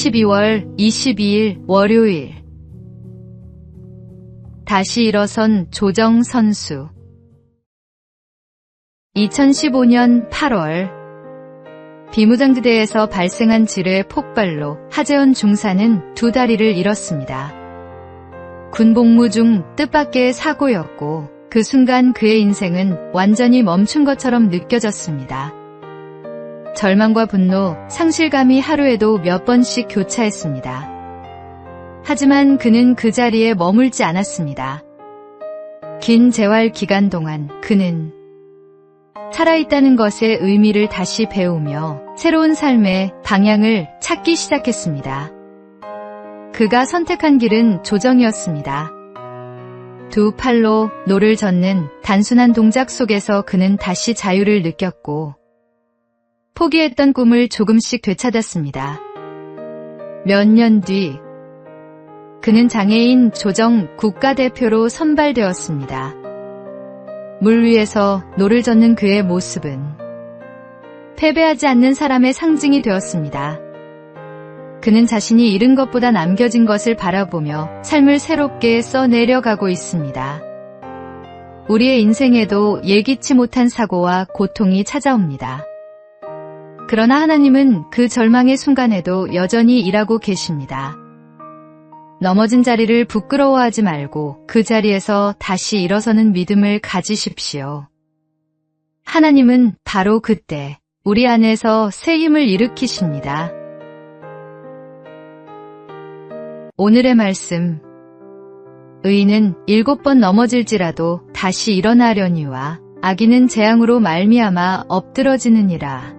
12월 22일 월요일. 다시 일어선 조정 선수. 2015년 8월 비무장지대에서 발생한 지뢰 폭발로 하재헌 중사는 두 다리를 잃었습니다. 군복무 중 뜻밖의 사고였고 그 순간 그의 인생은 완전히 멈춘 것처럼 느껴졌습니다. 절망과 분노, 상실감이 하루에도 몇 번씩 교차했습니다. 하지만 그는 그 자리에 머물지 않았습니다. 긴 재활 기간 동안 그는 살아있다는 것의 의미를 다시 배우며 새로운 삶의 방향을 찾기 시작했습니다. 그가 선택한 길은 조정이었습니다. 두 팔로 노를 젓는 단순한 동작 속에서 그는 다시 자유를 느꼈고 포기했던 꿈을 조금씩 되찾았습니다. 몇 년 뒤 그는 장애인 조정 국가대표로 선발되었습니다. 물 위에서 노를 젓는 그의 모습은 패배하지 않는 사람의 상징이 되었습니다. 그는 자신이 잃은 것보다 남겨진 것을 바라보며 삶을 새롭게 써내려가고 있습니다. 우리의 인생에도 예기치 못한 사고와 고통이 찾아옵니다. 그러나 하나님은 그 절망의 순간에도 여전히 일하고 계십니다. 넘어진 자리를 부끄러워하지 말고 그 자리에서 다시 일어서는 믿음을 가지십시오. 하나님은 바로 그때 우리 안에서 새 힘을 일으키십니다. 오늘의 말씀. 의인은 7번 넘어질지라도 다시 일어나려니와 악인은 재앙으로 말미암아 엎드러지느니라.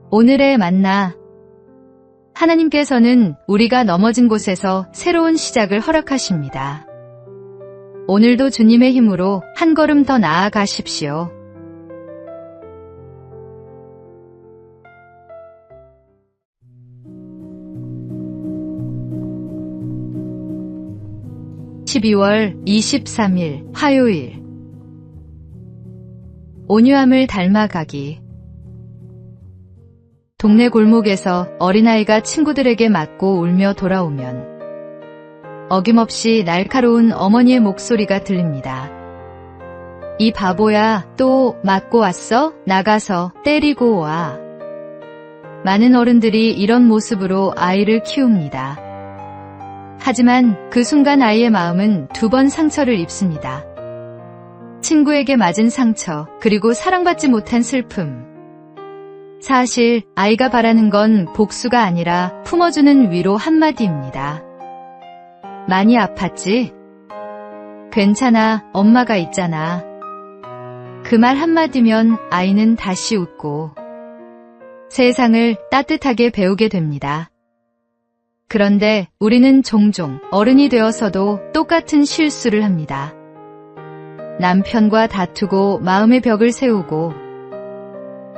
오늘의 만나. 하나님께서는 우리가 넘어진 곳에서 새로운 시작을 허락하십니다. 오늘도 주님의 힘으로 한 걸음 더 나아가십시오. (12월 23일) 화요일. 온유함을 닮아가기. 동네 골목에서 어린아이가 친구들에게 맞고 울며 돌아오면 어김없이 날카로운 어머니의 목소리가 들립니다. 이 바보야, 또 맞고 왔어? 나가서 때리고 와. 많은 어른들이 이런 모습으로 아이를 키웁니다. 하지만 그 순간 아이의 마음은 2번 상처를 입습니다. 친구에게 맞은 상처, 그리고 사랑받지 못한 슬픔. 사실 아이가 바라는 건 복수가 아니라 품어주는 위로 한마디입니다. 많이 아팠지? 괜찮아, 엄마가 있잖아. 그 말 한마디면 아이는 다시 웃고 세상을 따뜻하게 배우게 됩니다. 그런데 우리는 종종 어른이 되어서도 똑같은 실수를 합니다. 남편과 다투고 마음의 벽을 세우고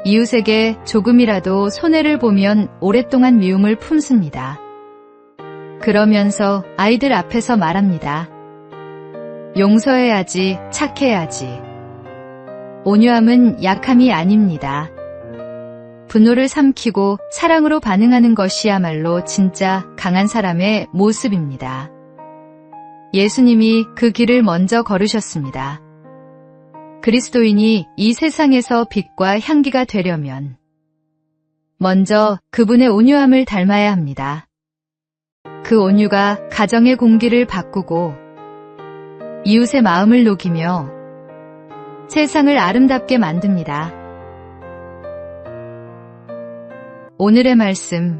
이웃에게 조금이라도 손해를 보면 오랫동안 미움을 품습니다. 그러면서 아이들 앞에서 말합니다. 용서해야지, 착해야지. 온유함은 약함이 아닙니다. 분노를 삼키고 사랑으로 반응하는 것이야말로 진짜 강한 사람의 모습입니다. 예수님이 그 길을 먼저 걸으셨습니다. 그리스도인이 이 세상에서 빛과 향기가 되려면 먼저 그분의 온유함을 닮아야 합니다. 그 온유가 가정의 공기를 바꾸고 이웃의 마음을 녹이며 세상을 아름답게 만듭니다. 오늘의 말씀.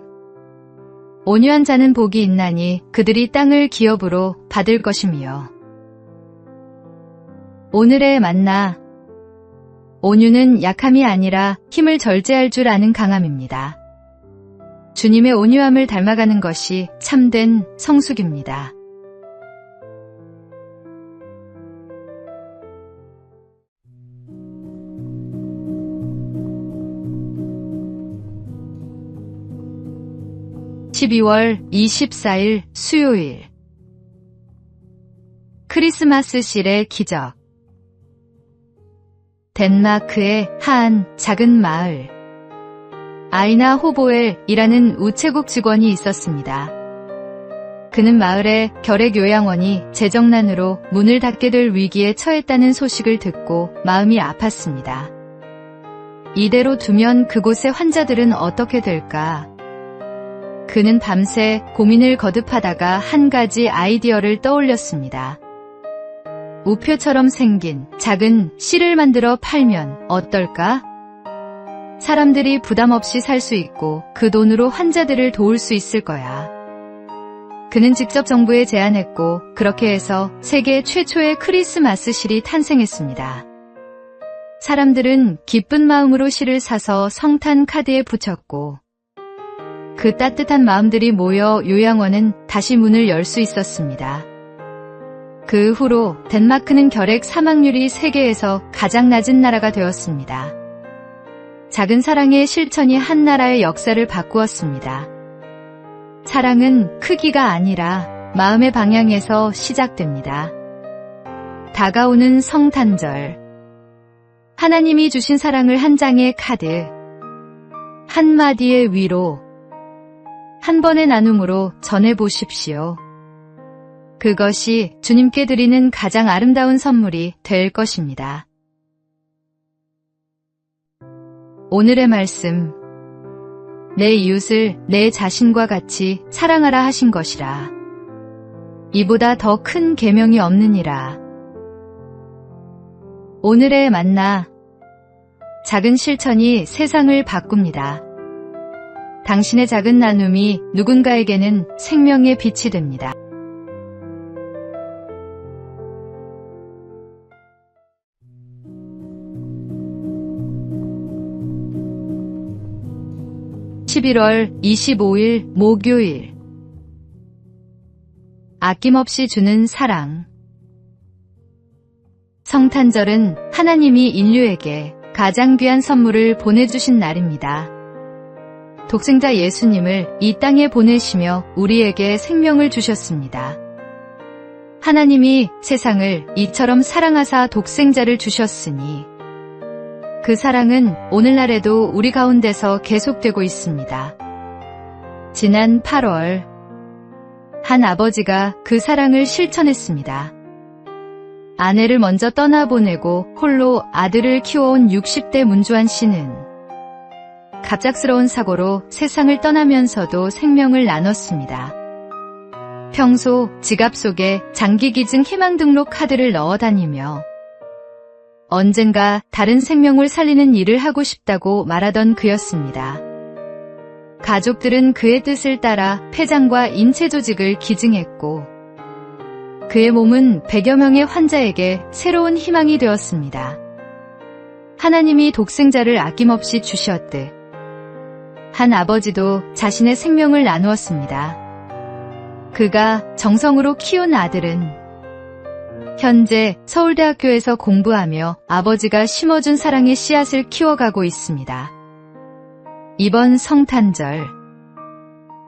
온유한 자는 복이 있나니 그들이 땅을 기업으로 받을 것이며. 오늘의 만나. 온유는 약함이 아니라 힘을 절제할 줄 아는 강함입니다. 주님의 온유함을 닮아가는 것이 참된 성숙입니다. (12월 24일) 수요일. 크리스마스실의 기적. 덴마크의 한 작은 마을. 아이나 호보엘이라는 우체국 직원이 있었습니다. 그는 마을의 결핵요양원이 재정난으로 문을 닫게 될 위기에 처했다는 소식을 듣고 마음이 아팠습니다. 이대로 두면 그곳의 환자들은 어떻게 될까? 그는 밤새 고민을 거듭하다가 한 가지 아이디어를 떠올렸습니다. 우표처럼 생긴 작은 실을 만들어 팔면 어떨까? 사람들이 부담 없이 살 수 있고 그 돈으로 환자들을 도울 수 있을 거야. 그는 직접 정부에 제안했고 그렇게 해서 세계 최초의 크리스마스 실이 탄생했습니다. 사람들은 기쁜 마음으로 실을 사서 성탄 카드에 붙였고 그 따뜻한 마음들이 모여 요양원은 다시 문을 열 수 있었습니다. 그 후로 덴마크는 결핵 사망률이 세계에서 가장 낮은 나라가 되었습니다. 작은 사랑의 실천이 한 나라의 역사를 바꾸었습니다. 사랑은 크기가 아니라 마음의 방향에서 시작됩니다. 다가오는 성탄절. 하나님이 주신 사랑을 한 장의 카드, 한마디의 위로, 한 번의 나눔으로 전해보십시오. 그것이 주님께 드리는 가장 아름다운 선물이 될 것입니다. 오늘의 말씀. 내 이웃을 내 자신과 같이 사랑하라 하신 것이라. 이보다 더 큰 계명이 없느니라. 오늘의 만나. 작은 실천이 세상을 바꿉니다. 당신의 작은 나눔이 누군가에게는 생명의 빛이 됩니다. (11월 25일) 목요일. 아낌없이 주는 사랑. 성탄절은 하나님이 인류에게 가장 귀한 선물을 보내주신 날입니다. 독생자 예수님을 이 땅에 보내시며 우리에게 생명을 주셨습니다. 하나님이 세상을 이처럼 사랑하사 독생자를 주셨으니 그 사랑은 오늘날에도 우리 가운데서 계속되고 있습니다. 지난 8월 한 아버지가 그 사랑을 실천했습니다. 아내를 먼저 떠나보내고 홀로 아들을 키워온 60대 문주환 씨는 갑작스러운 사고로 세상을 떠나면서도 생명을 나눴습니다. 평소 지갑 속에 장기기증 희망등록 카드를 넣어 다니며 언젠가 다른 생명을 살리는 일을 하고 싶다고 말하던 그였습니다. 가족들은 그의 뜻을 따라 폐장과 인체 조직을 기증했고 그의 몸은 100여 명의 환자에게 새로운 희망이 되었습니다. 하나님이 독생자를 아낌없이 주셨듯 한 아버지도 자신의 생명을 나누었습니다. 그가 정성으로 키운 아들은 현재 서울대학교에서 공부하며 아버지가 심어준 사랑의 씨앗을 키워가고 있습니다. 이번 성탄절,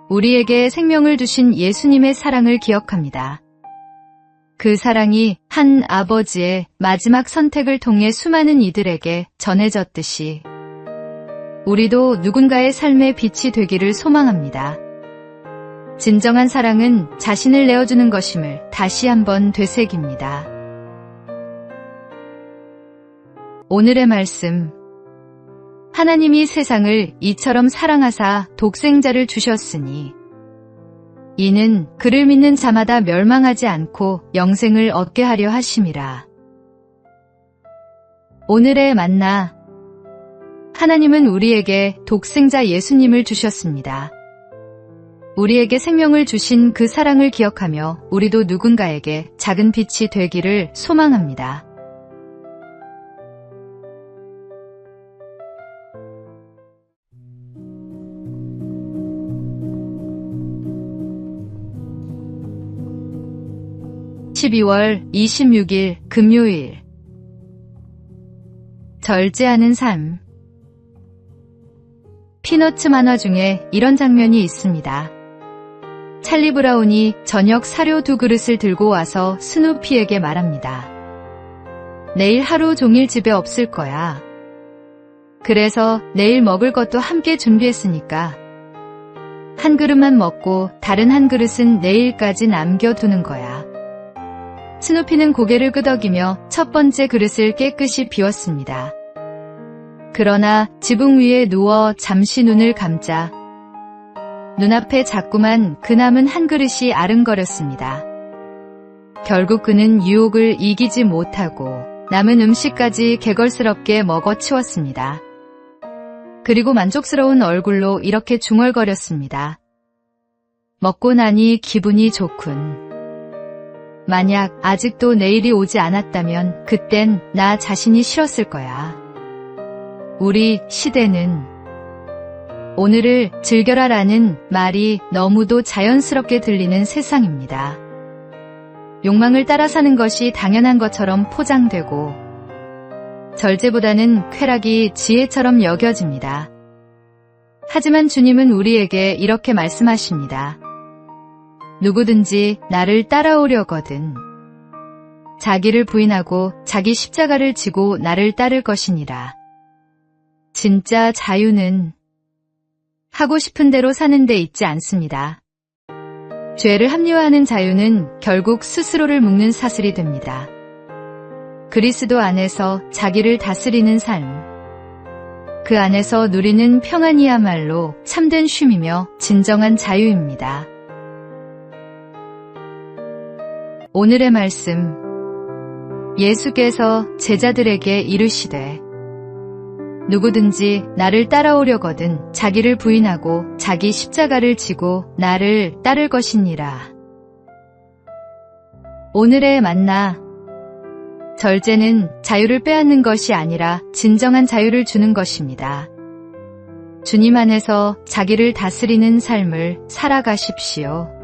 우리에게 생명을 주신 예수님의 사랑을 기억합니다. 그 사랑이 한 아버지의 마지막 선택을 통해 수많은 이들에게 전해졌듯이 우리도 누군가의 삶의 빛이 되기를 소망합니다. 진정한 사랑은 자신을 내어주는 것임을 다시 한번 되새깁니다. 오늘의 말씀. 하나님이 세상을 이처럼 사랑하사 독생자를 주셨으니 이는 그를 믿는 자마다 멸망하지 않고 영생을 얻게 하려 하심이라. 오늘의 만나. 하나님은 우리에게 독생자 예수님을 주셨습니다. 우리에게 생명을 주신 그 사랑을 기억하며 우리도 누군가에게 작은 빛이 되기를 소망합니다. (12월 26일) 금요일. 절제하는 삶. 피너츠 만화 중에 이런 장면이 있습니다. 찰리 브라운이 저녁 사료 2그릇을 들고 와서 스누피에게 말합니다. 내일 하루 종일 집에 없을 거야. 그래서 내일 먹을 것도 함께 준비했으니까 한 그릇만 먹고 다른 한 그릇은 내일까지 남겨두는 거야. 스누피는 고개를 끄덕이며 첫 번째 그릇을 깨끗이 비웠습니다. 그러나 지붕 위에 누워 잠시 눈을 감자 눈앞에 자꾸만 그 남은 한 그릇이 아른거렸습니다. 결국 그는 유혹을 이기지 못하고 남은 음식까지 개걸스럽게 먹어치웠습니다. 그리고 만족스러운 얼굴로 이렇게 중얼거렸습니다. 먹고 나니 기분이 좋군. 만약 아직도 내일이 오지 않았다면 그땐 나 자신이 싫었을 거야. 우리 시대는 오늘을 즐겨라라는 말이 너무도 자연스럽게 들리는 세상입니다. 욕망을 따라 사는 것이 당연한 것처럼 포장되고 절제보다는 쾌락이 지혜처럼 여겨집니다. 하지만 주님은 우리에게 이렇게 말씀하십니다. 누구든지 나를 따라오려거든 자기를 부인하고 자기 십자가를 지고 나를 따를 것이니라. 진짜 자유는 하고 싶은 대로 사는 데 있지 않습니다. 죄를 합리화하는 자유는 결국 스스로를 묶는 사슬이 됩니다. 그리스도 안에서 자기를 다스리는 삶, 그 안에서 누리는 평안이야말로 참된 쉼이며 진정한 자유입니다. 오늘의 말씀, 예수께서 제자들에게 이르시되 누구든지 나를 따라오려거든 자기를 부인하고 자기 십자가를 지고 나를 따를 것이니라. 오늘의 만나, 절제는 자유를 빼앗는 것이 아니라 진정한 자유를 주는 것입니다. 주님 안에서 자기를 다스리는 삶을 살아가십시오.